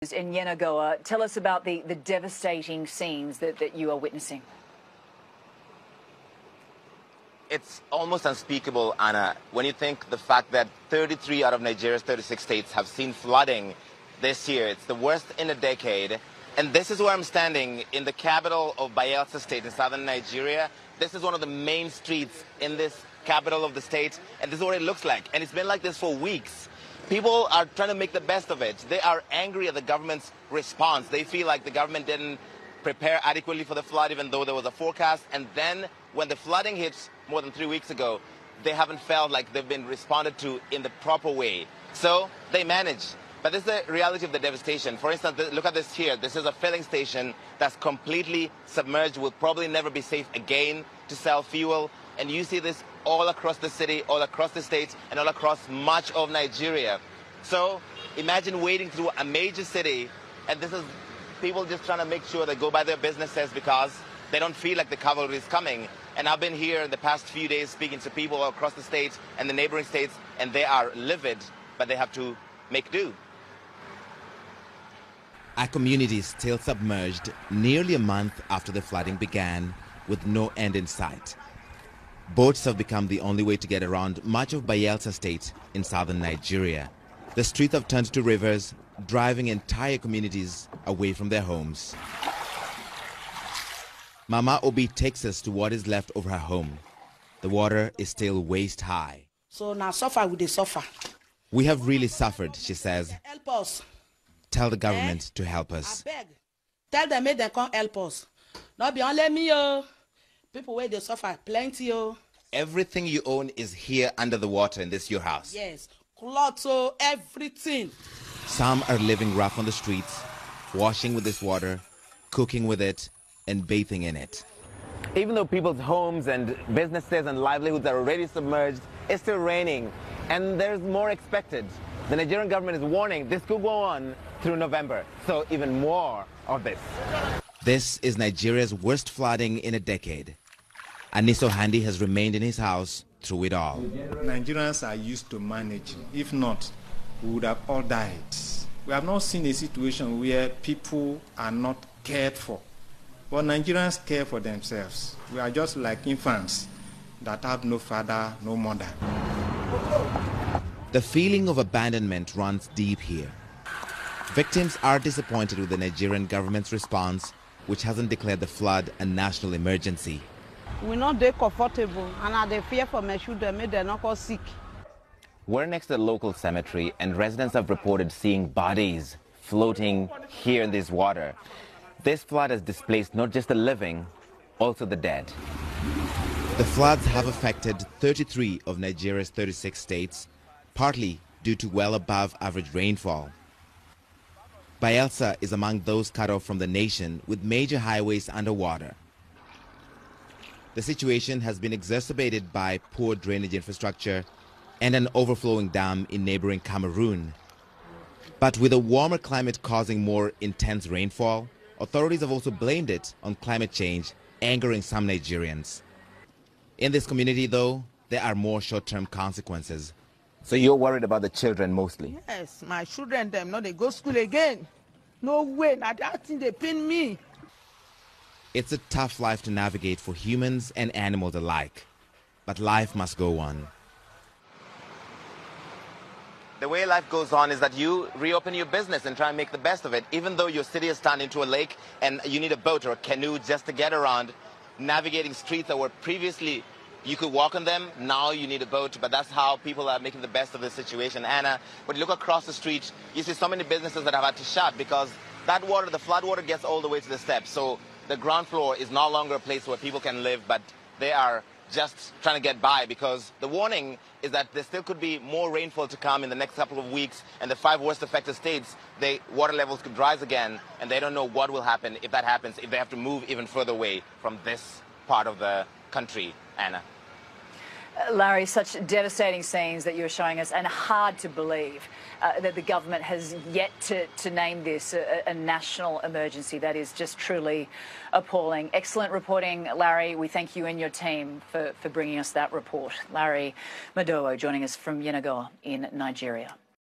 In Yenagoa, tell us about the devastating scenes that you are witnessing. It's almost unspeakable, Anna, when you think the fact that 33 out of Nigeria's 36 states have seen flooding this year. It's the worst in a decade. And this is where I'm standing in the capital of Bayelsa State in southern Nigeria. This is one of the main streets in this capital of the state, and this is what it looks like. And it's been like this for weeks. People are trying to make the best of it. They are angry at the government's response. They feel like the government didn't prepare adequately for the flood, even though there was a forecast. And then when the flooding hits more than 3 weeks ago, they haven't felt like they've been responded to in the proper way. So they manage. But this is the reality of the devastation. For instance, look at this here. This is a filling station that's completely submerged, will probably never be safe again to sell fuel. And you see this all across the city, all across the states, and all across much of Nigeria. So imagine wading through a major city, and this is people just trying to make sure they go by their businesses because they don't feel like the cavalry is coming. And I've been here in the past few days speaking to people all across the states and the neighboring states, and they are livid, but they have to make do. Our community is still submerged nearly a month after the flooding began, with no end in sight. Boats have become the only way to get around much of Bayelsa State in southern Nigeria. The streets have turned to rivers, driving entire communities away from their homes. Mama Obi takes us to what is left of her home. The water is still waist high. So now suffer with the suffer. We have really suffered, she says. Help us. Tell the government to help us. I beg. Tell them make them come help us. Not be only me, oh. People where they suffer plenty, oh. Everything you own is here under the water in this your house. Yes. Clothes, oh, everything. Some are living rough on the streets, washing with this water, cooking with it, and bathing in it. Even though people's homes and businesses and livelihoods are already submerged, it's still raining, and there's more expected. The Nigerian government is warning this could go on through November, so even more of this. This is Nigeria's worst flooding in a decade. Aniso Handi has remained in his house through it all. Nigerians are used to managing. If not, we would have all died. We have not seen a situation where people are not cared for. But Nigerians care for themselves. We are just like infants that have no father, no mother. The feeling of abandonment runs deep here. Victims are disappointed with the Nigerian government's response, which hasn't declared the flood a national emergency. We're not there comfortable, and they fear for my children, make them not go sick. We're next to the local cemetery, and residents have reported seeing bodies floating here in this water. This flood has displaced not just the living, also the dead. The floods have affected 33 of Nigeria's 36 states, partly due to well above average rainfall. Bayelsa is among those cut off from the nation, with major highways underwater. The situation has been exacerbated by poor drainage infrastructure and an overflowing dam in neighboring Cameroon. But with a warmer climate causing more intense rainfall, authorities have also blamed it on climate change, angering some Nigerians. In this community, though, there are more short-term consequences. So you're worried about the children mostly? Yes, my children, them, no, they go school again. No way, now that thing, they pin me. It's a tough life to navigate for humans and animals alike. But life must go on. The way life goes on is that you reopen your business and try and make the best of it. Even though your city is turned into a lake and you need a boat or a canoe just to get around, navigating streets that were previously you could walk on them, now you need a boat. But that's how people are making the best of the situation. Anna, when you look across the street, you see so many businesses that have had to shut because that water, the flood water, gets all the way to the steps. So the ground floor is no longer a place where people can live, but they are just trying to get by because the warning is that there still could be more rainfall to come in the next couple of weeks, and the 5 worst affected states, water levels could rise again, and they don't know what will happen if that happens, if they have to move even further away from this part of the country, Anna. Larry, such devastating scenes that you're showing us, and hard to believe that the government has yet to name this a national emergency. That is just truly appalling. Excellent reporting, Larry. We thank you and your team for bringing us that report. Larry Madowo joining us from Yenagoa in Nigeria.